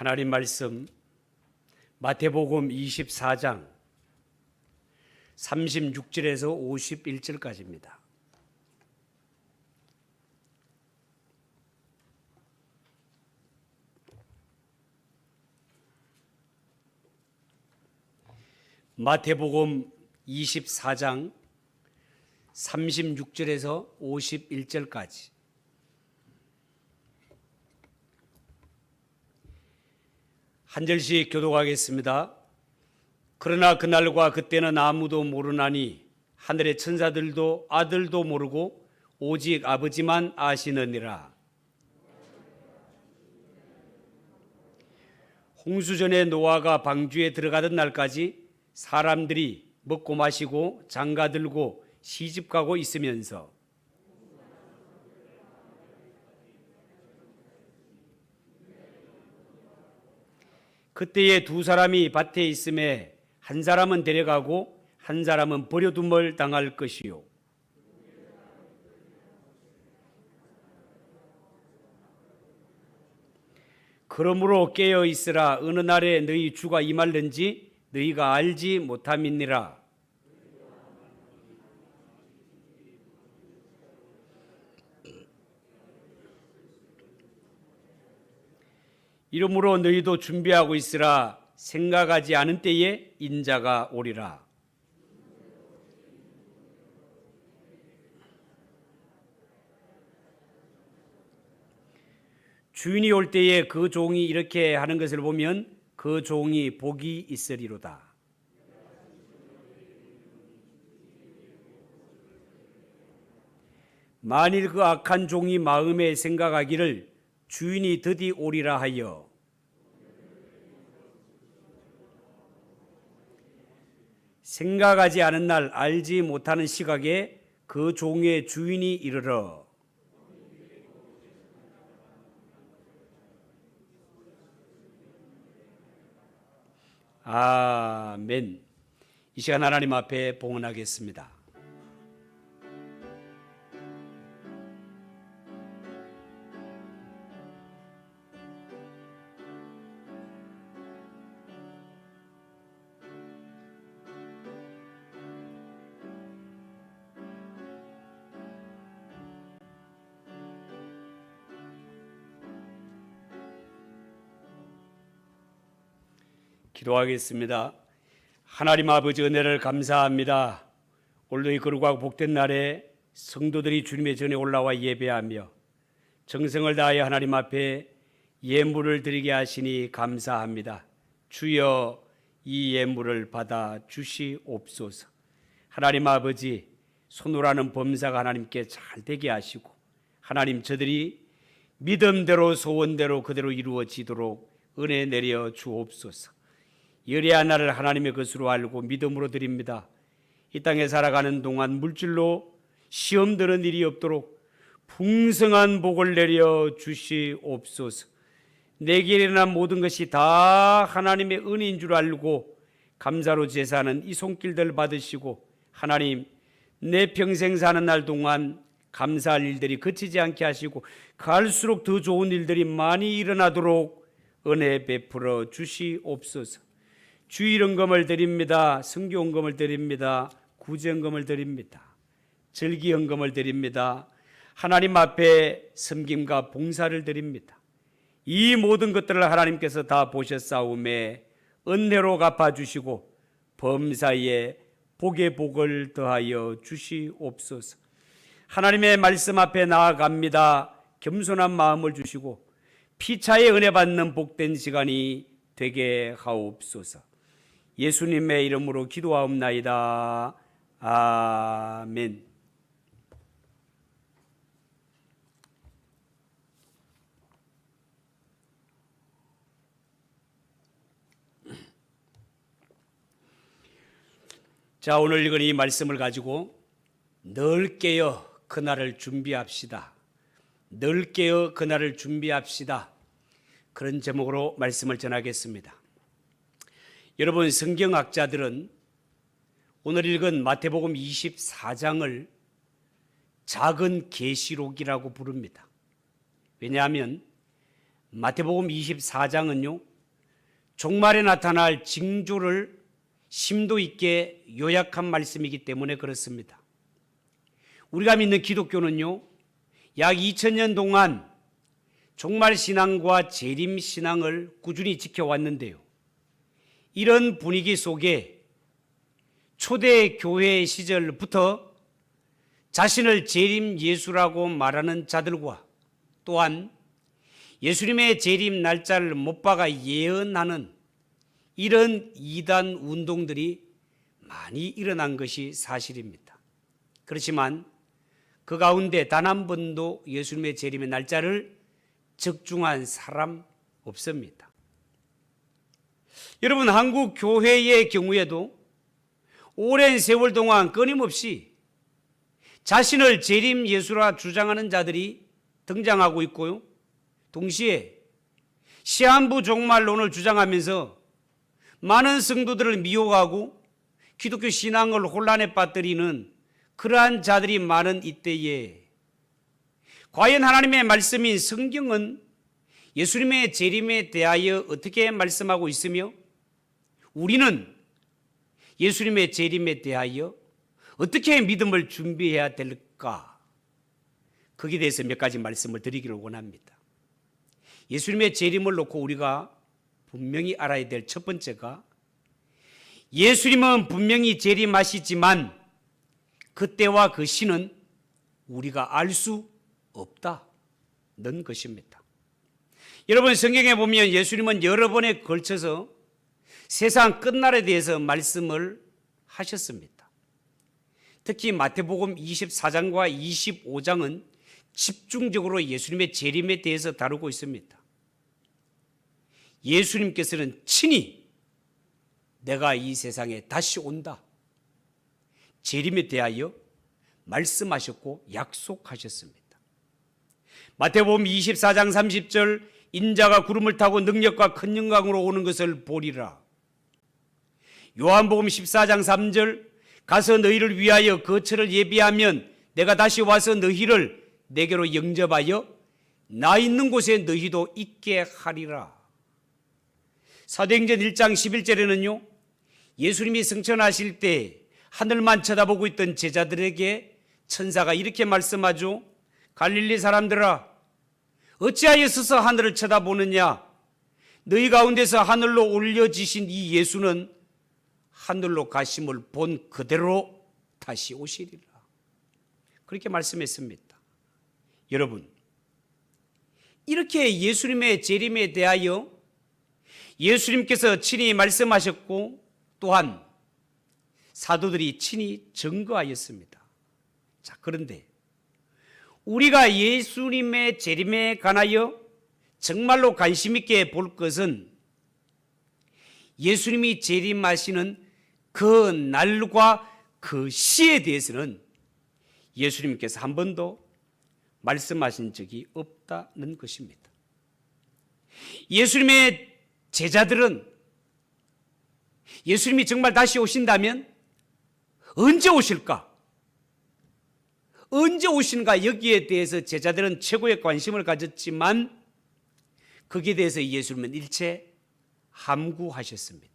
하나님 말씀 마태복음 24장 36절에서 51절까지입니다. 마태복음 24장 36절에서 51절까지 한 절씩 교독하겠습니다. 그러나 그날과 그때는 아무도 모르나니 하늘의 천사들도 아들도 모르고 오직 아버지만 아시느니라. 홍수전에 노아가 방주에 들어가던 날까지 사람들이 먹고 마시고 장가들고 시집가고 있으면서 그때에 두 사람이 밭에 있음에 한 사람은 데려가고 한 사람은 버려둠을 당할 것이요. 그러므로 깨어 있으라. 어느 날에 너희 주가 임할는지 너희가 알지 못함이니라. 이러므로 너희도 준비하고 있으라. 생각하지 않은 때에 인자가 오리라. 주인이 올 때에 그 종이 이렇게 하는 것을 보면 그 종이 복이 있으리로다. 만일 그 악한 종이 마음에 생각하기를 주인이 드디 오리라 하여 생각하지 않은 날 알지 못하는 시각에 그 종의 주인이 이르러 아멘. 이 시간 하나님 앞에 봉헌하겠습니다. 기도하겠습니다. 하나님 아버지 은혜를 감사합니다. 오늘도 이 거룩하고 복된 날에 성도들이 주님의 전에 올라와 예배하며 정성을 다하여 하나님 앞에 예물을 드리게 하시니 감사합니다. 주여 이 예물을 받아 주시옵소서. 하나님 아버지 손으로하는 범사가 하나님께 잘 되게 하시고 하나님 저들이 믿음대로 소원대로 그대로 이루어지도록 은혜 내려 주옵소서. 열의 나를 하나님의 것으로 알고 믿음으로 드립니다. 이 땅에 살아가는 동안 물질로 시험 드는 일이 없도록 풍성한 복을 내려 주시옵소서. 내게 일어난 모든 것이 다 하나님의 은혜인 줄 알고 감사로 제사하는 이 손길들 받으시고 하나님 내 평생 사는 날 동안 감사할 일들이 그치지 않게 하시고 갈수록 더 좋은 일들이 많이 일어나도록 은혜 베풀어 주시옵소서. 주일헌금을 드립니다. 성교헌금을 드립니다. 구제헌금을 드립니다. 절기헌금을 드립니다. 하나님 앞에 섬김과 봉사를 드립니다. 이 모든 것들을 하나님께서 다 보셨사오매 은혜로 갚아주시고 범사에 복의 복을 더하여 주시옵소서. 하나님의 말씀 앞에 나아갑니다. 겸손한 마음을 주시고 피차에 은혜 받는 복된 시간이 되게 하옵소서. 예수님의 이름으로 기도하옵나이다. 아멘. 자, 오늘 읽은 이 말씀을 가지고 늘 깨어 그날을 준비합시다. 늘 깨어 그날을 준비합시다. 그런 제목으로 말씀을 전하겠습니다. 여러분, 성경학자들은 오늘 읽은 마태복음 24장을 작은 계시록이라고 부릅니다. 왜냐하면 마태복음 24장은요 종말에 나타날 징조를 심도 있게 요약한 말씀이기 때문에 그렇습니다. 우리가 믿는 기독교는요, 약 2000년 동안 종말 신앙과 재림 신앙을 꾸준히 지켜왔는데요. 이런 분위기 속에 초대 교회 시절부터 자신을 재림 예수라고 말하는 자들과 또한 예수님의 재림 날짜를 못 박아 예언하는 이런 이단 운동들이 많이 일어난 것이 사실입니다. 그렇지만 그 가운데 단 한 번도 예수님의 재림의 날짜를 적중한 사람 없습니다. 여러분, 한국 교회의 경우에도 오랜 세월 동안 끊임없이 자신을 재림 예수라 주장하는 자들이 등장하고 있고요. 동시에 시한부 종말론을 주장하면서 많은 성도들을 미혹하고 기독교 신앙을 혼란에 빠뜨리는 그러한 자들이 많은 이때에 과연 하나님의 말씀인 성경은 예수님의 재림에 대하여 어떻게 말씀하고 있으며 우리는 예수님의 재림에 대하여 어떻게 믿음을 준비해야 될까? 거기에 대해서 몇 가지 말씀을 드리기를 원합니다. 예수님의 재림을 놓고 우리가 분명히 알아야 될 첫 번째가 예수님은 분명히 재림하시지만 그때와 그 시는 우리가 알 수 없다는 것입니다. 여러분, 성경에 보면 예수님은 여러 번에 걸쳐서 세상 끝날에 대해서 말씀을 하셨습니다. 특히 마태복음 24장과 25장은 집중적으로 예수님의 재림에 대해서 다루고 있습니다. 예수님께서는 친히 내가 이 세상에 다시 온다, 재림에 대하여 말씀하셨고 약속하셨습니다. 마태복음 24장 30절 인자가 구름을 타고 능력과 큰 영광으로 오는 것을 보리라. 요한복음 14장 3절 가서 너희를 위하여 거처를 예비하면 내가 다시 와서 너희를 내게로 영접하여 나 있는 곳에 너희도 있게 하리라. 사도행전 1장 11절에는요, 예수님이 승천하실 때 하늘만 쳐다보고 있던 제자들에게 천사가 이렇게 말씀하죠. 갈릴리 사람들아, 어찌하여 서서 하늘을 쳐다보느냐? 너희 가운데서 하늘로 올려지신 이 예수는 하늘로 가심을 본 그대로 다시 오시리라. 그렇게 말씀했습니다. 여러분, 이렇게 예수님의 재림에 대하여 예수님께서 친히 말씀하셨고 또한 사도들이 친히 증거하였습니다. 자, 그런데 우리가 예수님의 재림에 관하여 정말로 관심 있게 볼 것은 예수님이 재림하시는 그 날과 그 시에 대해서는 예수님께서 한 번도 말씀하신 적이 없다는 것입니다. 예수님의 제자들은 예수님이 정말 다시 오신다면 언제 오실까? 언제 오시는가? 여기에 대해서 제자들은 최고의 관심을 가졌지만 거기에 대해서 예수님은 일체 함구하셨습니다.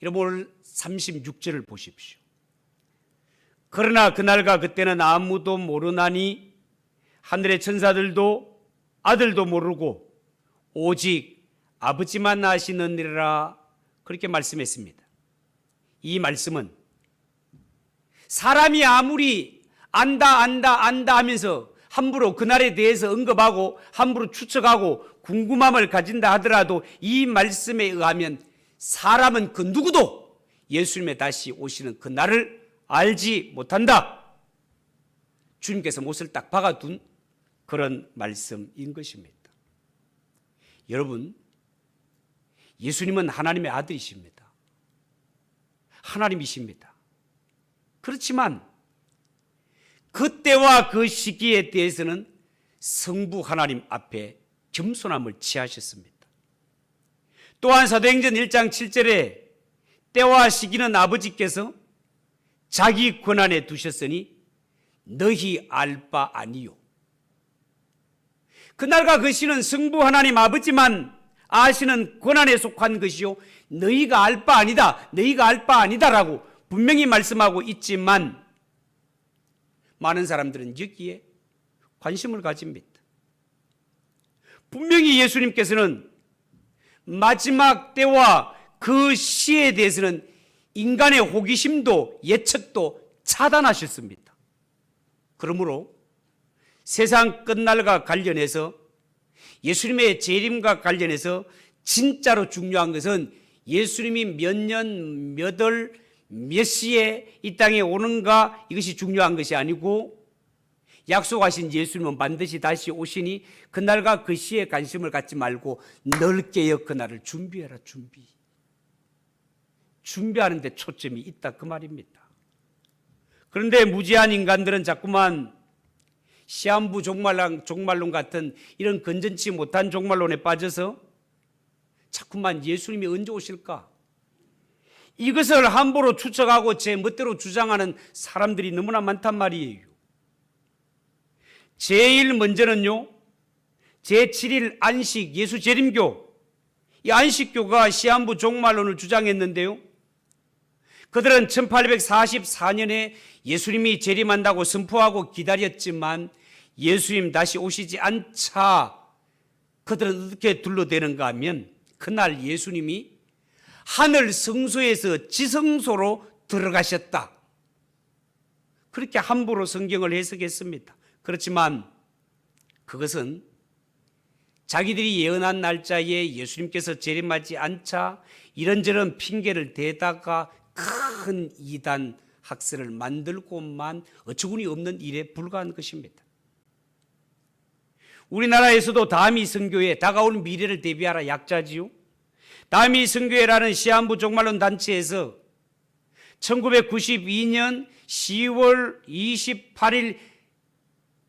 여러분, 오늘 36절을 보십시오. 그러나 그날과 그때는 아무도 모르나니 하늘의 천사들도 아들도 모르고 오직 아버지만 아시느니라. 그렇게 말씀했습니다. 이 말씀은 사람이 아무리 안다 하면서 함부로 그날에 대해서 언급하고 함부로 추측하고 궁금함을 가진다 하더라도 이 말씀에 의하면 사람은 그 누구도 예수님의 다시 오시는 그 날을 알지 못한다. 주님께서 못을 딱 박아둔 그런 말씀인 것입니다. 여러분, 예수님은 하나님의 아들이십니다. 하나님이십니다. 그렇지만 그때와 그 시기에 대해서는 성부 하나님 앞에 겸손함을 취하셨습니다. 또한 사도행전 1장 7절에 때와 시기는 아버지께서 자기 권한에 두셨으니 너희 알 바 아니요. 그날과 그 시는 성부 하나님 아버지만 아시는 권한에 속한 것이요 너희가 알 바 아니다, 너희가 알 바 아니다라고 분명히 말씀하고 있지만 많은 사람들은 여기에 관심을 가집니다. 분명히 예수님께서는 마지막 때와 그 시에 대해서는 인간의 호기심도 예측도 차단하셨습니다. 그러므로 세상 끝날과 관련해서 예수님의 재림과 관련해서 진짜로 중요한 것은 예수님이 몇 년, 몇 월, 몇 시에 이 땅에 오는가 이것이 중요한 것이 아니고 약속하신 예수님은 반드시 다시 오시니 그날과 그 시에 관심을 갖지 말고 넓게여 그날을 준비해라. 준비하는 데 초점이 있다 그 말입니다. 그런데 무지한 인간들은 자꾸만 시한부 종말론 같은 이런 건전치 못한 종말론에 빠져서 자꾸만 예수님이 언제 오실까? 이것을 함부로 추측하고 제 멋대로 주장하는 사람들이 너무나 많단 말이에요. 제일 먼저는요, 제7일 안식 예수 재림교, 이 안식교가 시한부 종말론을 주장했는데요. 그들은 1844년에 예수님이 재림한다고 선포하고 기다렸지만 예수님 다시 오시지 않자 그들은 어떻게 둘러대는가 하면 그날 예수님이 하늘 성소에서 지성소로 들어가셨다. 그렇게 함부로 성경을 해석했습니다. 그렇지만 그것은 자기들이 예언한 날짜에 예수님께서 재림하지 않자 이런저런 핑계를 대다가 큰 이단 학설을 만들고만 어처구니 없는 일에 불과한 것입니다. 우리나라에서도 다미 선교회, 다가올 미래를 대비하라 약자지요. 다미 선교회라는 시한부 종말론 단체에서 1992년 10월 28일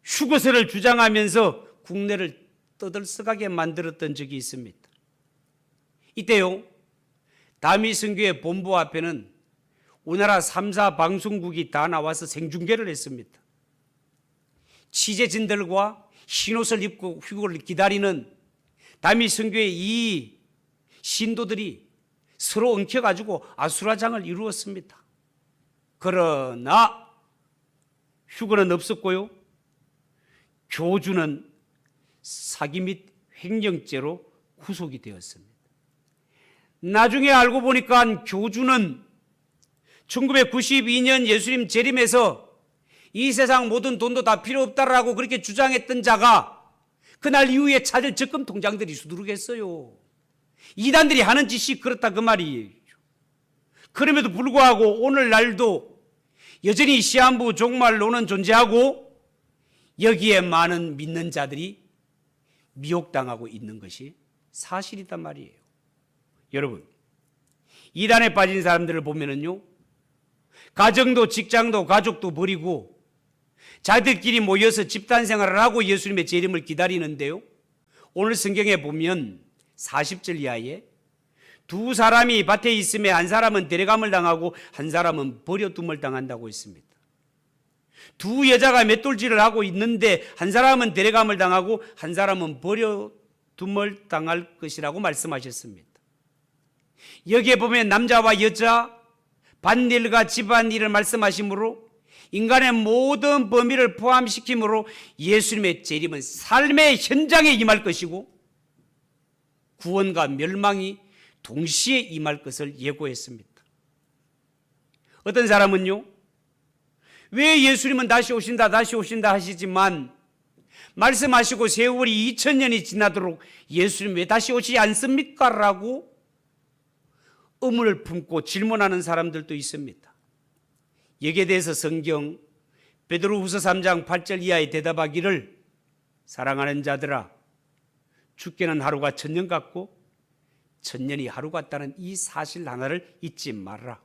휴거설을 주장하면서 국내를 떠들썩하게 만들었던 적이 있습니다. 이때요, 다미 선교회 본부 앞에는 우리나라 3사 방송국이 다 나와서 생중계를 했습니다. 취재진들과 흰옷을 입고 휴거를 기다리는 다미 선교회 이 신도들이 서로 엉켜가지고 아수라장을 이루었습니다. 그러나 휴거는 없었고요. 교주는 사기 및 횡령죄로 구속이 되었습니다. 나중에 알고 보니까 교주는 1992년 예수님 재림에서 이 세상 모든 돈도 다 필요 없다라고 그렇게 주장했던 자가 그날 이후에 찾을 적금 통장들이 수두룩했어요. 이단들이 하는 짓이 그렇다 그 말이에요. 그럼에도 불구하고 오늘날도 여전히 시한부 종말론은 존재하고 여기에 많은 믿는 자들이 미혹당하고 있는 것이 사실이단 말이에요. 여러분, 이단에 빠진 사람들을 보면은요, 가정도 직장도 가족도 버리고 자들끼리 모여서 집단 생활을 하고 예수님의 재림을 기다리는데요. 오늘 성경에 보면 40절 이하에 두 사람이 밭에 있으면 한 사람은 데려감을 당하고 한 사람은 버려둠을 당한다고 했습니다. 두 여자가 맷돌질을 하고 있는데 한 사람은 데려감을 당하고 한 사람은 버려둠을 당할 것이라고 말씀하셨습니다. 여기에 보면 남자와 여자, 반일과 집안일을 말씀하시므로 인간의 모든 범위를 포함시키므로 예수님의 재림은 삶의 현장에 임할 것이고 구원과 멸망이 동시에 임할 것을 예고했습니다. 어떤 사람은요, 왜 예수님은 다시 오신다 하시지만 말씀하시고 세월이 2000년이 지나도록 예수님 왜 다시 오시지 않습니까? 라고 의문을 품고 질문하는 사람들도 있습니다. 여기에 대해서 성경 베드로후서 3장 8절 이하에 대답하기를 사랑하는 자들아 죽게는 하루가 천년 같고 천년이 하루 같다는 이 사실 하나를 잊지 말라.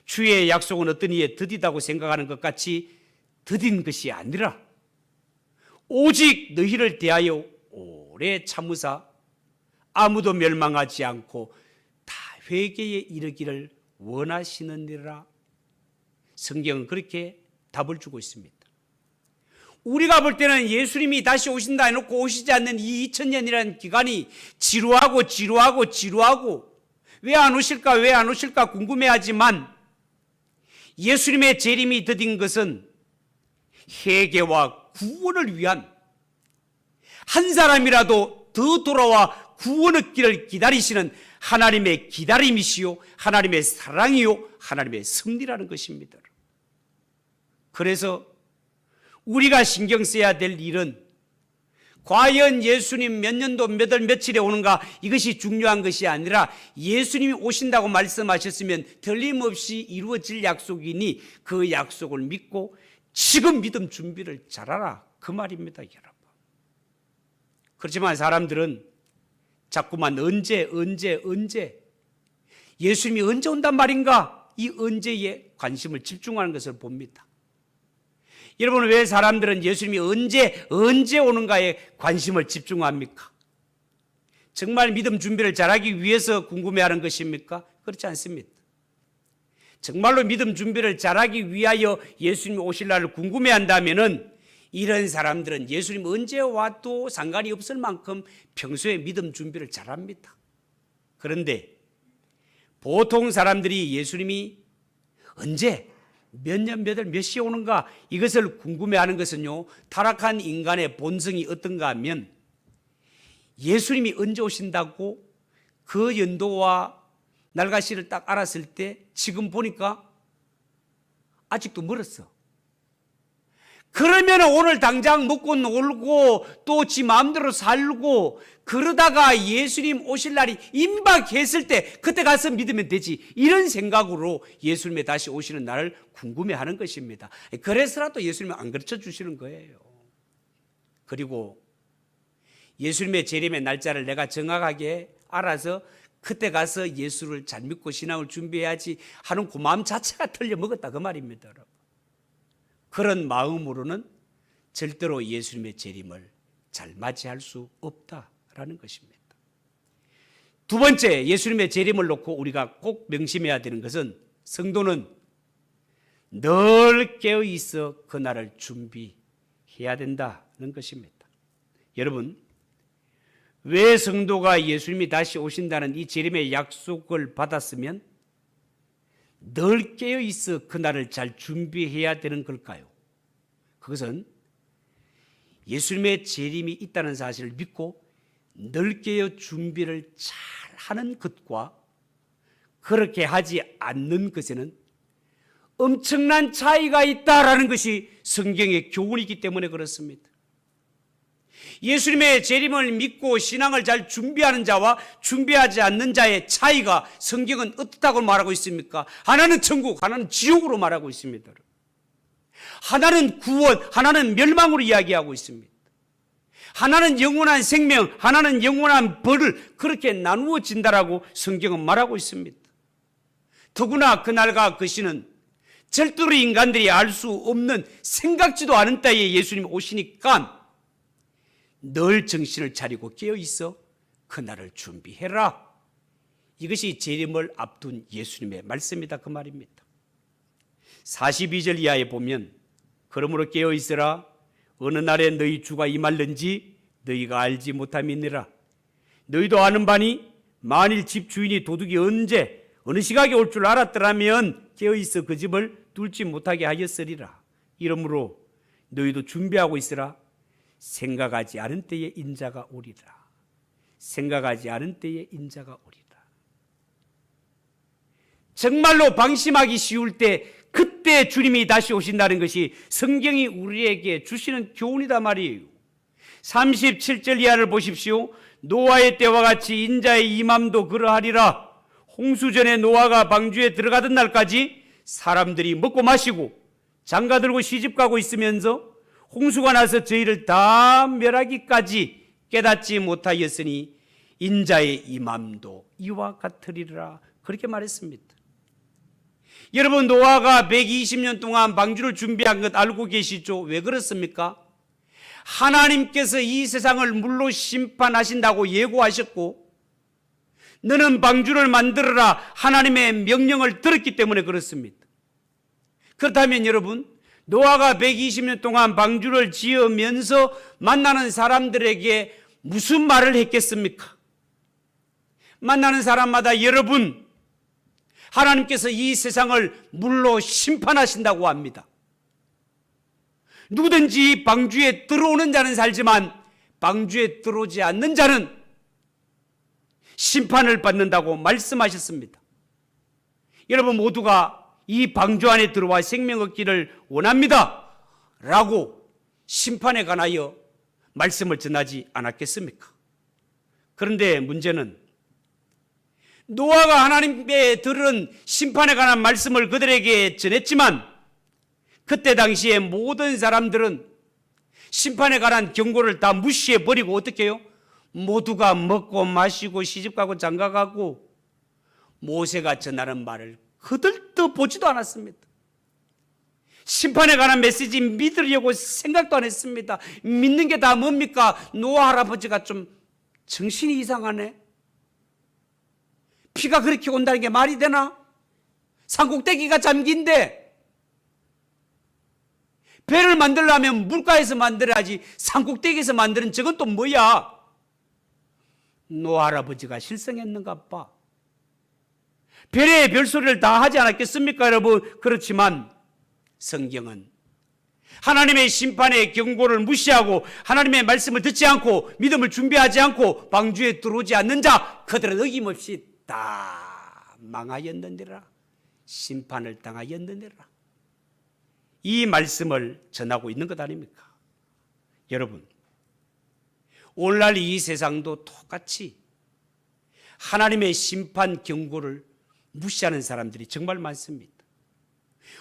주의 약속은 어떤 이에 더디다고 생각하는 것 같이 더딘 것이 아니라 오직 너희를 대하여 오래 참으사 아무도 멸망하지 않고 다 회개에 이르기를 원하시느니라. 성경은 그렇게 답을 주고 있습니다. 우리가 볼 때는 예수님이 다시 오신다 해놓고 오시지 않는 이 2000년이라는 기간이 지루하고 왜 안 오실까 궁금해하지만 예수님의 재림이 더딘 것은 회개와 구원을 위한, 한 사람이라도 더 돌아와 구원의 길을 기다리시는 하나님의 기다림이시요, 하나님의 사랑이요, 하나님의 섭리라는 것입니다. 그래서 우리가 신경 써야 될 일은 과연 예수님 몇 년도 몇 월 며칠에 오는가, 이것이 중요한 것이 아니라 예수님이 오신다고 말씀하셨으면 틀림없이 이루어질 약속이니 그 약속을 믿고 지금 믿음 준비를 잘하라, 그 말입니다, 여러분. 그렇지만 사람들은 자꾸만 언제 예수님이 언제 온단 말인가, 이 언제에 관심을 집중하는 것을 봅니다. 여러분, 왜 사람들은 예수님이 언제 오는가에 관심을 집중합니까? 정말 믿음 준비를 잘하기 위해서 궁금해하는 것입니까? 그렇지 않습니다. 정말로 믿음 준비를 잘하기 위하여 예수님이 오실 날을 궁금해한다면은 이런 사람들은 예수님 언제 와도 상관이 없을 만큼 평소에 믿음 준비를 잘합니다. 그런데 보통 사람들이 예수님이 언제, 몇 년, 몇 월, 몇 시에 오는가, 이것을 궁금해하는 것은요, 타락한 인간의 본성이 어떤가 하면 예수님이 언제 오신다고 그 연도와 날과시를 딱 알았을 때 지금 보니까 아직도 멀었어. 그러면 오늘 당장 먹고 놀고 또 지 마음대로 살고 그러다가 예수님 오실 날이 임박했을 때 그때 가서 믿으면 되지, 이런 생각으로 예수님의 다시 오시는 날을 궁금해하는 것입니다. 그래서라도 예수님은 안 가르쳐 주시는 거예요. 그리고 예수님의 재림의 날짜를 내가 정확하게 알아서 그때 가서 예수를 잘 믿고 신앙을 준비해야지 하는 그 마음 자체가 틀려먹었다, 그 말입니다, 여러분. 그런 마음으로는 절대로 예수님의 재림을 잘 맞이할 수 없다라는 것입니다. 두 번째, 예수님의 재림을 놓고 우리가 꼭 명심해야 되는 것은 성도는 늘 깨어 있어 그날을 준비해야 된다는 것입니다. 여러분, 왜 성도가 예수님이 다시 오신다는 이 재림의 약속을 받았으면 늘 깨어 있어 그날을 잘 준비해야 되는 걸까요? 그것은 예수님의 재림이 있다는 사실을 믿고 늘 깨어 준비를 잘 하는 것과 그렇게 하지 않는 것에는 엄청난 차이가 있다라는 것이 성경의 교훈이기 때문에 그렇습니다. 예수님의 재림을 믿고 신앙을 잘 준비하는 자와 준비하지 않는 자의 차이가 성경은 어떻다고 말하고 있습니까? 하나는 천국, 하나는 지옥으로 말하고 있습니다. 하나는 구원, 하나는 멸망으로 이야기하고 있습니다. 하나는 영원한 생명, 하나는 영원한 벌을 그렇게 나누어진다라고 성경은 말하고 있습니다. 더구나 그날과 그 시는 절대로 인간들이 알 수 없는, 생각지도 않은 때에 예수님이 오시니까 늘 정신을 차리고 깨어있어 그날을 준비해라. 이것이 재림을 앞둔 예수님의 말씀이다, 그 말입니다. 42절 이하에 보면 그러므로 깨어있으라. 어느 날에 너희 주가 임할는지 너희가 알지 못함이니라. 너희도 아는 바니 만일 집 주인이 도둑이 언제 어느 시각에 올 줄 알았더라면 깨어있어 그 집을 뚫지 못하게 하였으리라. 이러므로 너희도 준비하고 있으라. 생각하지 않은 때에 인자가 오리라. 생각하지 않은 때에 인자가 오리라. 정말로 방심하기 쉬울 때 그때 주님이 다시 오신다는 것이 성경이 우리에게 주시는 교훈이다 말이에요. 37절 이하를 보십시오. 노아의 때와 같이 인자의 임함도 그러하리라. 홍수 전에 노아가 방주에 들어가던 날까지 사람들이 먹고 마시고 장가들고 시집가고 있으면서 홍수가 나서 저희를 다 멸하기까지 깨닫지 못하였으니 인자의 임함도 이와 같으리라. 그렇게 말했습니다. 여러분, 노아가 120년 동안 방주를 준비한 것 알고 계시죠? 왜 그렇습니까? 하나님께서 이 세상을 물로 심판하신다고 예고하셨고 너는 방주를 만들어라 하나님의 명령을 들었기 때문에 그렇습니다. 그렇다면 여러분, 노아가 120년 동안 방주를 지으면서 만나는 사람들에게 무슨 말을 했겠습니까? 만나는 사람마다 여러분, 하나님께서 이 세상을 물로 심판하신다고 합니다. 누구든지 방주에 들어오는 자는 살지만 방주에 들어오지 않는 자는 심판을 받는다고 말씀하셨습니다. 여러분 모두가 이 방주 안에 들어와 생명 얻기를 원합니다 라고 심판에 관하여 말씀을 전하지 않았겠습니까? 그런데 문제는 노아가 하나님의 들은 심판에 관한 말씀을 그들에게 전했지만 그때 당시에 모든 사람들은 심판에 관한 경고를 다 무시해버리고 어떻게 해요? 모두가 먹고 마시고 시집가고 장가가고 모세가 전하는 말을 거들떠 보지도 않았습니다. 심판에 관한 메시지 믿으려고 생각도 안 했습니다. 믿는 게 다 뭡니까? 노아 할아버지가 좀 정신이 이상하네. 비가 그렇게 온다는 게 말이 되나? 산꼭대기가 잠긴데 배를 만들려면 물가에서 만들어야지 산꼭대기에서 만드는 저건 또 뭐야? 노아 할아버지가 실성했는가 봐. 별의 별소리를 다 하지 않았겠습니까 여러분? 그렇지만 성경은 하나님의 심판의 경고를 무시하고 하나님의 말씀을 듣지 않고 믿음을 준비하지 않고 방주에 들어오지 않는 자 그들은 어김없이 다 망하였느니라. 심판을 당하였느니라. 이 말씀을 전하고 있는 것 아닙니까? 여러분, 오늘날 이 세상도 똑같이 하나님의 심판 경고를 무시하는 사람들이 정말 많습니다.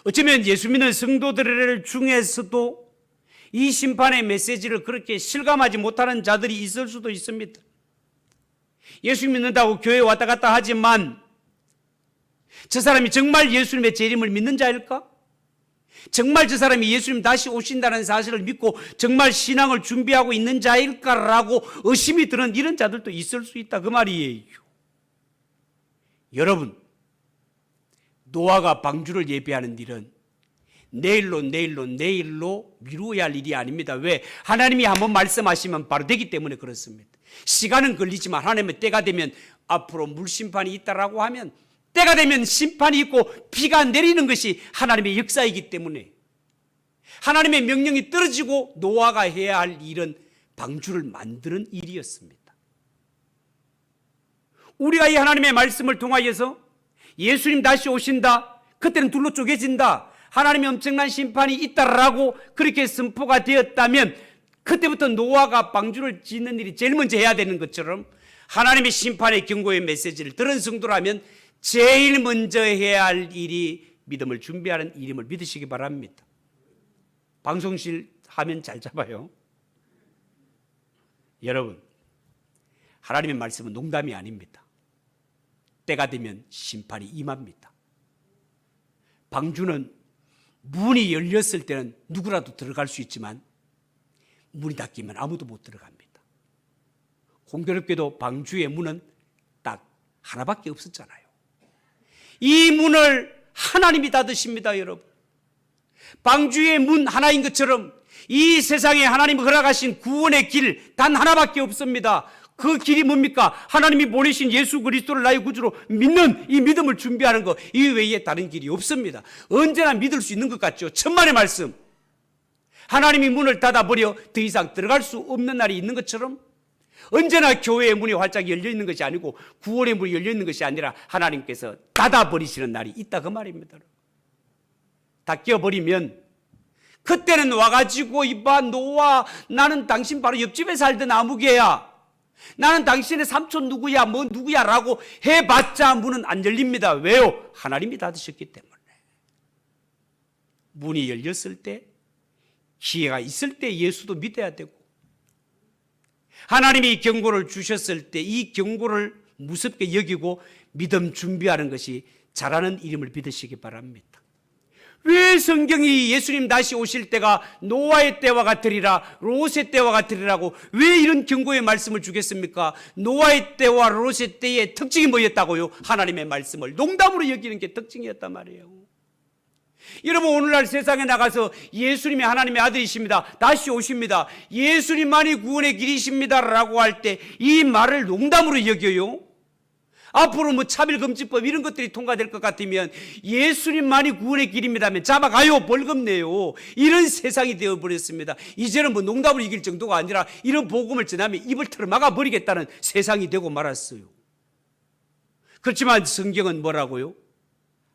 어쩌면 예수 믿는 성도들 중에서도 이 심판의 메시지를 그렇게 실감하지 못하는 자들이 있을 수도 있습니다. 예수 믿는다고 교회에 왔다 갔다 하지만 저 사람이 정말 예수님의 재림을 믿는 자일까? 정말 저 사람이 예수님 다시 오신다는 사실을 믿고 정말 신앙을 준비하고 있는 자일까라고 의심이 드는 이런 자들도 있을 수 있다 그 말이에요. 여러분, 노아가 방주를 예배하는 일은 내일로 미루어야 할 일이 아닙니다. 왜? 하나님이 한번 말씀하시면 바로 되기 때문에 그렇습니다. 시간은 걸리지만 하나님의 때가 되면 앞으로 물심판이 있다라고 하면 때가 되면 심판이 있고 비가 내리는 것이 하나님의 역사이기 때문에 하나님의 명령이 떨어지고 노아가 해야 할 일은 방주를 만드는 일이었습니다. 우리가 이 하나님의 말씀을 통하여서 예수님 다시 오신다, 그때는 둘로 쪼개진다, 하나님의 엄청난 심판이 있다라고 그렇게 선포가 되었다면 그때부터 노아가 방주를 짓는 일이 제일 먼저 해야 되는 것처럼 하나님의 심판의 경고의 메시지를 들은 성도라면 제일 먼저 해야 할 일이 믿음을 준비하는 일임을 믿으시기 바랍니다. 방송실 화면 잘 잡아요. 여러분, 하나님의 말씀은 농담이 아닙니다. 때가 되면 심판이 임합니다. 방주는 문이 열렸을 때는 누구라도 들어갈 수 있지만 문이 닫히면 아무도 못 들어갑니다. 공교롭게도 방주의 문은 딱 하나밖에 없었잖아요. 이 문을 하나님이 닫으십니다, 여러분. 방주의 문 하나인 것처럼 이 세상에 하나님이 허락하신 구원의 길 단 하나밖에 없습니다. 그 길이 뭡니까? 하나님이 보내신 예수 그리스도를 나의 구주로 믿는 이 믿음을 준비하는 것, 이 외에 다른 길이 없습니다. 언제나 믿을 수 있는 것 같죠? 천만의 말씀. 하나님이 문을 닫아버려 더 이상 들어갈 수 없는 날이 있는 것처럼 언제나 교회의 문이 활짝 열려 있는 것이 아니고 구원의 문이 열려 있는 것이 아니라 하나님께서 닫아버리시는 날이 있다 그 말입니다. 닫혀버리면 그때는 와가지고 이봐 노아, 나는 당신 바로 옆집에 살던 아무개야, 나는 당신의 삼촌 누구야 뭐 누구야 라고 해봤자 문은 안 열립니다. 왜요? 하나님이 닫으셨기 때문에. 문이 열렸을 때, 기회가 있을 때 예수도 믿어야 되고, 하나님이 경고를 주셨을 때 이 경고를 무섭게 여기고 믿음 준비하는 것이 잘하는 일임을 믿으시기 바랍니다. 왜 성경이 예수님 다시 오실 때가 노아의 때와 같으리라, 롯의 때와 같으리라고 왜 이런 경고의 말씀을 주겠습니까? 노아의 때와 롯의 때의 특징이 뭐였다고요? 하나님의 말씀을 농담으로 여기는 게 특징이었단 말이에요. 여러분, 오늘날 세상에 나가서 예수님이 하나님의 아들이십니다, 다시 오십니다, 예수님만이 구원의 길이십니다 라고 할 때 이 말을 농담으로 여겨요. 앞으로 뭐 차별금지법 이런 것들이 통과될 것 같으면 예수님만이 구원의 길입니다 하면 잡아가요, 벌금 내요, 이런 세상이 되어버렸습니다. 이제는 뭐 농담으로 이길 정도가 아니라 이런 복음을 전하면 입을 틀어 막아버리겠다는 세상이 되고 말았어요. 그렇지만 성경은 뭐라고요?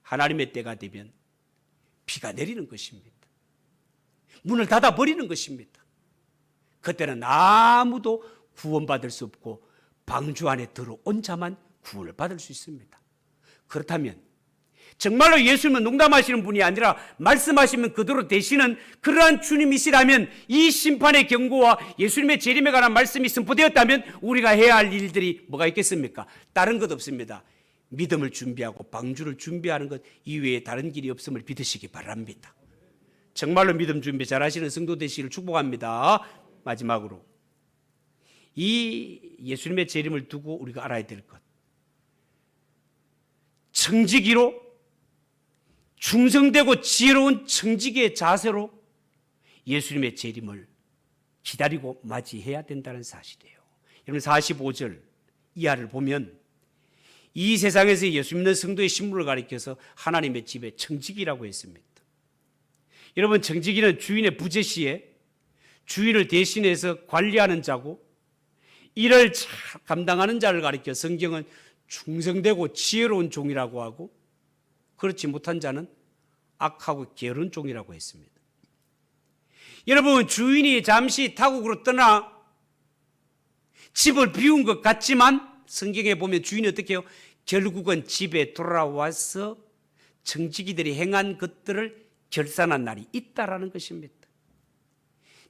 하나님의 때가 되면 비가 내리는 것입니다. 문을 닫아버리는 것입니다. 그때는 아무도 구원받을 수 없고 방주 안에 들어온 자만 구원을 받을 수 있습니다. 그렇다면 정말로 예수님은 농담하시는 분이 아니라 말씀하시면 그대로 되시는 그러한 주님이시라면 이 심판의 경고와 예수님의 재림에 관한 말씀이 선포되었다면 우리가 해야 할 일들이 뭐가 있겠습니까? 다른 것 없습니다. 믿음을 준비하고 방주를 준비하는 것 이외에 다른 길이 없음을 믿으시기 바랍니다. 정말로 믿음 준비 잘하시는 성도 되시기를 축복합니다. 마지막으로 이 예수님의 재림을 두고 우리가 알아야 될 것, 청지기로 충성되고 지혜로운 청지기의 자세로 예수님의 재림을 기다리고 맞이해야 된다는 사실이에요. 여러분 45절 이하를 보면 이 세상에서 예수 믿는 성도의 신분을 가리켜서 하나님의 집에 청지기라고 했습니다. 여러분, 청지기는 주인의 부재 시에 주인을 대신해서 관리하는 자고 이를 잘 감당하는 자를 가리켜 성경은 충성되고 지혜로운 종이라고 하고 그렇지 못한 자는 악하고 게으른 종이라고 했습니다. 여러분, 주인이 잠시 타국으로 떠나 집을 비운 것 같지만 성경에 보면 주인이 어떻게 해요? 결국은 집에 돌아와서 청지기들이 행한 것들을 결산한 날이 있다라는 것입니다.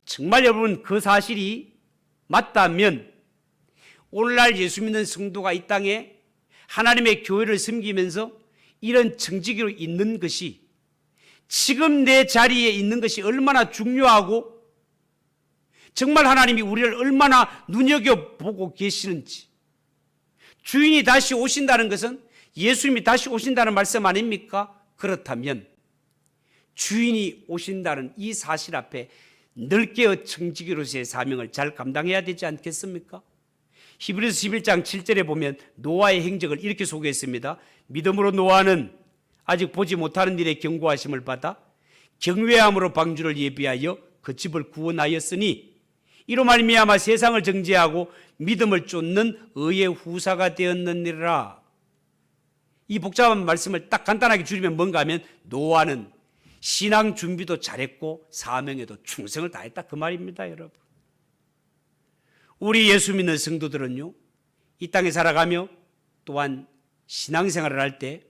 정말 여러분, 그 사실이 맞다면 오늘날 예수 믿는 성도가 이 땅에 하나님의 교회를 섬기면서 이런 청지기로 있는 것이, 지금 내 자리에 있는 것이 얼마나 중요하고 정말 하나님이 우리를 얼마나 눈여겨보고 계시는지. 주인이 다시 오신다는 것은 예수님이 다시 오신다는 말씀 아닙니까? 그렇다면 주인이 오신다는 이 사실 앞에 넓게 청지기로서의 사명을 잘 감당해야 되지 않겠습니까? 히브리서 11장 7절에 보면 노아의 행적을 이렇게 소개했습니다. 믿음으로 노아는 아직 보지 못하는 일에 경고하심을 받아 경외함으로 방주를 예비하여 그 집을 구원하였으니 이로 말미암아 세상을 정죄하고 믿음을 쫓는 의의 후사가 되었느니라. 이 복잡한 말씀을 딱 간단하게 줄이면 뭔가 하면 노아는 신앙 준비도 잘했고 사명에도 충성을 다했다, 그 말입니다. 여러분, 우리 예수 믿는 성도들은요, 이 땅에 살아가며 또한 신앙생활을 할 때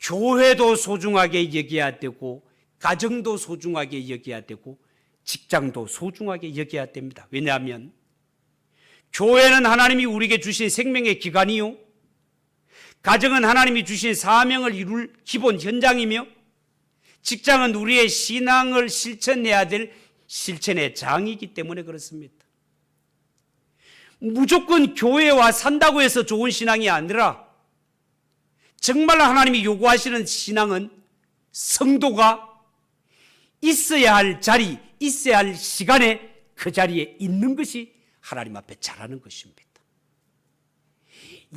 교회도 소중하게 여겨야 되고 가정도 소중하게 여겨야 되고 직장도 소중하게 여겨야 됩니다. 왜냐하면 교회는 하나님이 우리에게 주신 생명의 기관이요, 가정은 하나님이 주신 사명을 이룰 기본 현장이며 직장은 우리의 신앙을 실천해야 될 실천의 장이기 때문에 그렇습니다. 무조건 교회와 산다고 해서 좋은 신앙이 아니라 정말 하나님이 요구하시는 신앙은 성도가 있어야 할 자리, 있어야 할 시간에 그 자리에 있는 것이 하나님 앞에 잘하는 것입니다.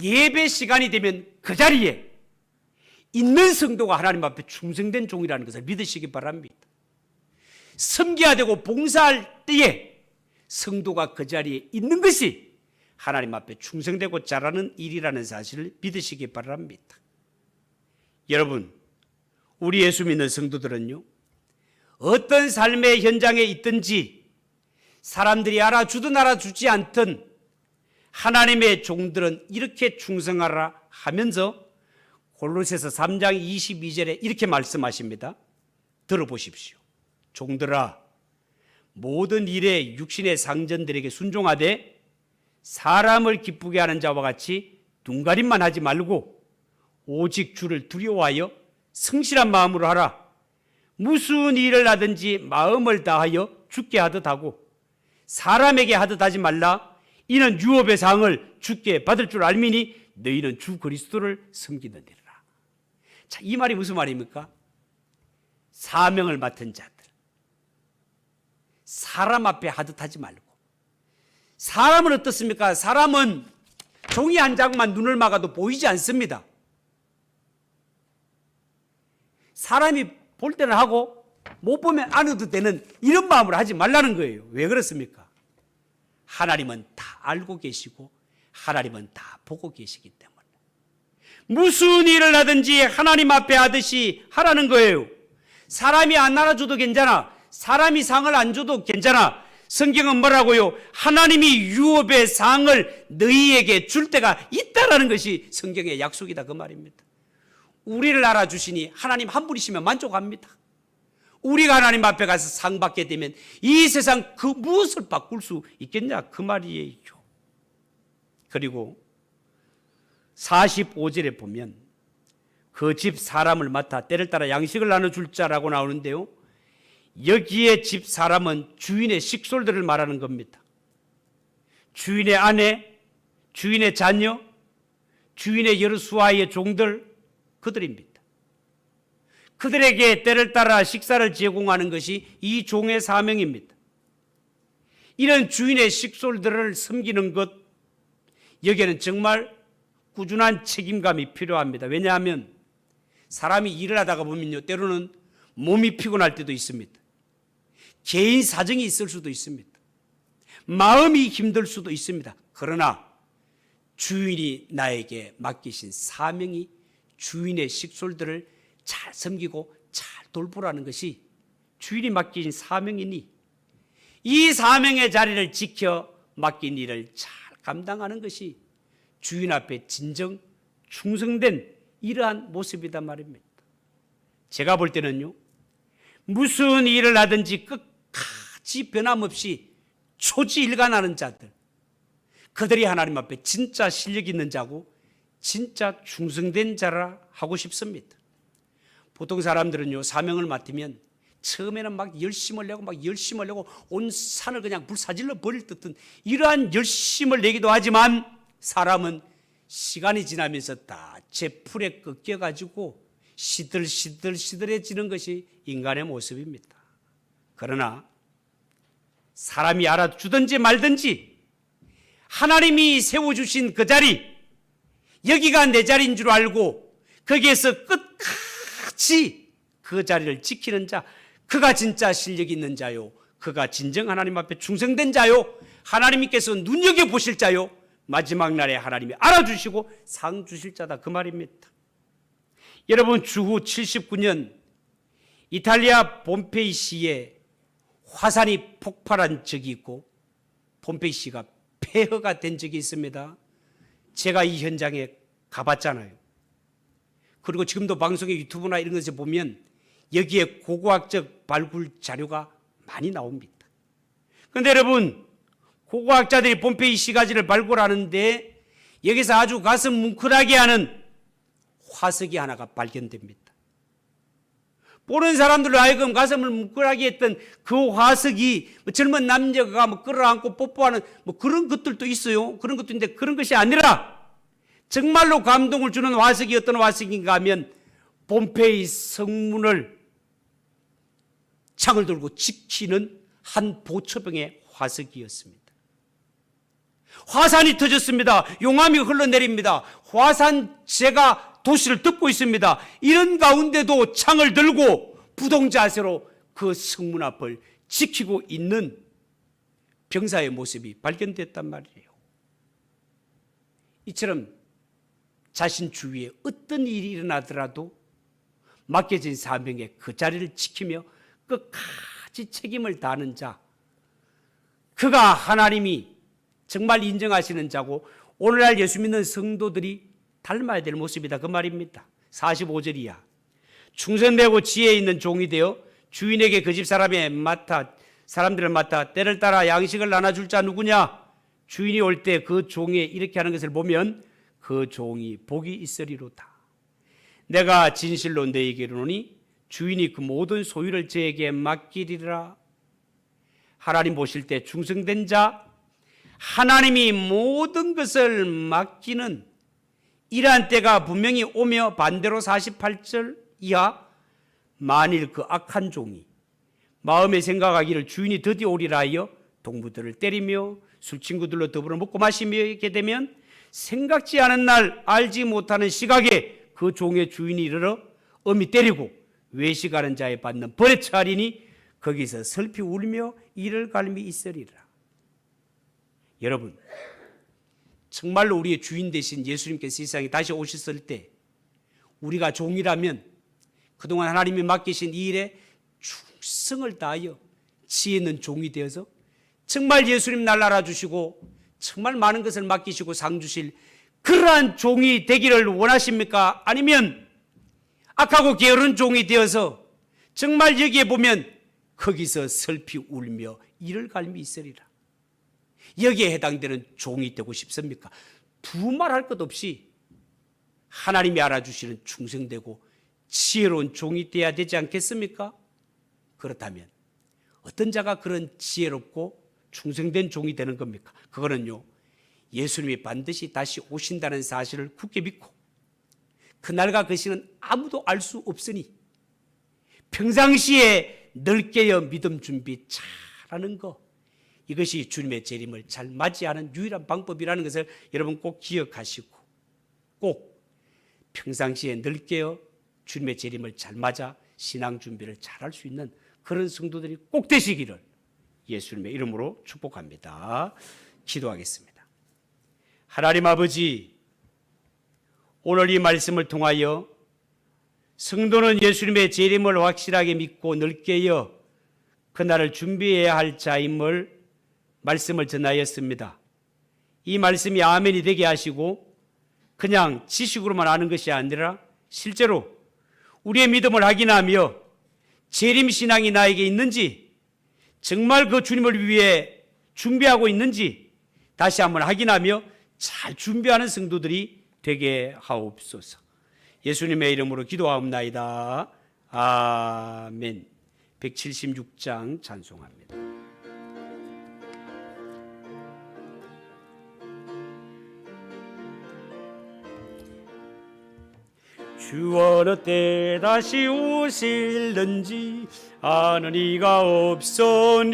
예배 시간이 되면 그 자리에 있는 성도가 하나님 앞에 충성된 종이라는 것을 믿으시기 바랍니다. 섬겨야 되고 봉사할 때에 성도가 그 자리에 있는 것이 하나님 앞에 충성되고 잘하는 일이라는 사실을 믿으시기 바랍니다. 여러분, 우리 예수 믿는 성도들은요, 어떤 삶의 현장에 있든지 사람들이 알아주든 알아주지 않든 하나님의 종들은 이렇게 충성하라 하면서 골로새서 3장 22절에 이렇게 말씀하십니다. 들어보십시오. 종들아, 모든 일에 육신의 상전들에게 순종하되 사람을 기쁘게 하는 자와 같이 둥가림만 하지 말고 오직 주를 두려워하여 성실한 마음으로 하라. 무슨 일을 하든지 마음을 다하여 주께 하듯 하고 사람에게 하듯 하지 말라. 이는 유업의 상을 주께 받을 줄 알미니 너희는 주 그리스도를 섬기느니라. 자, 이 말이 무슨 말입니까? 사명을 맡은 자들, 사람 앞에 하듯하지 말고. 사람은 어떻습니까? 사람은 종이 한 장만 눈을 막아도 보이지 않습니다. 사람이 볼 때는 하고 못 보면 안 해도 되는 이런 마음으로 하지 말라는 거예요. 왜 그렇습니까? 하나님은 다 알고 계시고 하나님은 다 보고 계시기 때문에 무슨 일을 하든지 하나님 앞에 하듯이 하라는 거예요. 사람이 안 알아줘도 괜찮아. 사람이 상을 안 줘도 괜찮아. 성경은 뭐라고요? 하나님이 유업의 상을 너희에게 줄 때가 있다라는 것이 성경의 약속이다 그 말입니다. 우리를 알아주시니 하나님 한 분이시면 만족합니다. 우리가 하나님 앞에 가서 상 받게 되면 이 세상 그 무엇을 바꿀 수 있겠냐 그 말이에요. 그리고 45절에 보면 그 집 사람을 맡아 때를 따라 양식을 나눠줄 자라고 나오는데요, 여기에 집 사람은 주인의 식솔들을 말하는 겁니다. 주인의 아내, 주인의 자녀, 주인의 여러 수하의 종들, 그들입니다. 그들에게 때를 따라 식사를 제공하는 것이 이 종의 사명입니다. 이런 주인의 식솔들을 섬기는 것, 여기에는 정말 꾸준한 책임감이 필요합니다. 왜냐하면 사람이 일을 하다가 보면요, 때로는 몸이 피곤할 때도 있습니다. 개인 사정이 있을 수도 있습니다. 마음이 힘들 수도 있습니다. 그러나 주인이 나에게 맡기신 사명이 주인의 식솔들을 잘 섬기고 잘 돌보라는 것이 주인이 맡긴 사명이니 이 사명의 자리를 지켜 맡긴 일을 잘 감당하는 것이 주인 앞에 진정 충성된 이러한 모습이다 말입니다. 제가 볼 때는요, 무슨 일을 하든지 끝까지 변함없이 초지일관하는 자들, 그들이 하나님 앞에 진짜 실력 있는 자고 진짜 충성된 자라 하고 싶습니다. 보통 사람들은요, 사명을 맡으면 처음에는 막 열심을 내고 온 산을 그냥 불사질러 버릴 듯한 이러한 열심을 내기도 하지만 사람은 시간이 지나면서 다 제 풀에 꺾여가지고 시들시들해지는 것이 인간의 모습입니다. 그러나 사람이 알아주든지 말든지 하나님이 세워주신 그 자리, 여기가 내 자리인 줄 알고 거기에서 끝까지 그 자리를 지키는 자, 그가 진짜 실력 있는 자요, 그가 진정 하나님 앞에 충성된 자요, 하나님께서 눈여겨보실 자요, 마지막 날에 하나님이 알아주시고 상 주실 자다 그 말입니다. 여러분, 주후 79년 이탈리아 폼페이시에 화산이 폭발한 적이 있고 폼페이시가 폐허가 된 적이 있습니다. 제가 이 현장에 가봤잖아요. 그리고 지금도 방송에 유튜브나 이런 것에 보면 여기에 고고학적 발굴 자료가 많이 나옵니다. 그런데 여러분, 고고학자들이 폼페이 시가지를 발굴하는데 여기서 아주 가슴 뭉클하게 하는 화석이 하나가 발견됩니다. 보는 사람들로 하여금 가슴을 뭉클하게 했던 그 화석이 젊은 남녀가 끌어안고 뽀뽀하는 그런 것들도 있어요. 그런 것도 있는데 그런 것이 아니라 정말로 감동을 주는 화석이 어떤 화석인가 하면 폼페이 성문을 창을 들고 지키는 한 보초병의 화석이었습니다. 화산이 터졌습니다. 용암이 흘러내립니다. 화산재가 도시를 덮고 있습니다. 이런 가운데도 창을 들고 부동자세로 그 성문 앞을 지키고 있는 병사의 모습이 발견됐단 말이에요. 이처럼 자신 주위에 어떤 일이 일어나더라도 맡겨진 사명의 그 자리를 지키며 끝까지 책임을 다하는 자, 그가 하나님이 정말 인정하시는 자고 오늘날 예수 믿는 성도들이 닮아야 될 모습이다 그 말입니다. 45절이야. 충성되고 지혜 있는 종이 되어 주인에게 그 집 사람들을 맡아 때를 따라 양식을 나눠줄 자 누구냐? 주인이 올 때 그 종이 이렇게 하는 것을 보면 그 종이 복이 있으리로다. 내가 진실로 너에게 이르노니 주인이 그 모든 소유를 저에게 맡기리라. 하나님 보실 때 충성된 자, 하나님이 모든 것을 맡기는 이러한 때가 분명히 오며 반대로 48절 이하 만일 그 악한 종이 마음에 생각하기를 주인이 드디어 오리라 하여 동무들을 때리며 술 친구들로 더불어 먹고 마시며 있게 되면 생각지 않은 날 알지 못하는 시각에 그 종의 주인이 이르러 엄히 때리고 외식하는 자에 받는 벌에 처하리니 거기서 슬피 울며 이를 갈미 있으리라. 여러분, 정말로 우리의 주인 되신 예수님께서 세상에 다시 오셨을 때 우리가 종이라면 그동안 하나님이 맡기신 이 일에 충성을 다하여 지혜 있는 종이 되어서 정말 예수님 날 알아주시고 정말 많은 것을 맡기시고 상 주실 그러한 종이 되기를 원하십니까? 아니면 악하고 게으른 종이 되어서 정말 여기에 보면 거기서 슬피 울며 이를 갈미 있으리라. 여기에 해당되는 종이 되고 싶습니까? 두말할 것 없이 하나님이 알아주시는 충성되고 지혜로운 종이 되어야 되지 않겠습니까? 그렇다면 어떤 자가 그런 지혜롭고 충성된 종이 되는 겁니까? 그거는요, 예수님이 반드시 다시 오신다는 사실을 굳게 믿고 그날과 그 시는 아무도 알 수 없으니 평상시에 넓게여 믿음 준비 잘하는 거, 이것이 주님의 재림을 잘 맞이하는 유일한 방법이라는 것을 여러분 꼭 기억하시고 꼭 평상시에 넓게여 주님의 재림을 잘 맞아 신앙 준비를 잘할 수 있는 그런 성도들이 꼭 되시기를 예수님의 이름으로 축복합니다. 기도하겠습니다. 하나님 아버지, 오늘 이 말씀을 통하여 성도는 예수님의 재림을 확실하게 믿고 넓게여 그날을 준비해야 할 자임을 말씀을 전하였습니다. 이 말씀이 아멘이 되게 하시고 그냥 지식으로만 아는 것이 아니라 실제로 우리의 믿음을 확인하며 재림신앙이 나에게 있는지, 정말 그 주님을 위해 준비하고 있는지 다시 한번 확인하며 잘 준비하는 성도들이 되게 하옵소서. 예수님의 이름으로 기도하옵나이다. 아멘. 176장 찬송합니다. 주 어느 때 다시 오실는지 아는 이가 없소니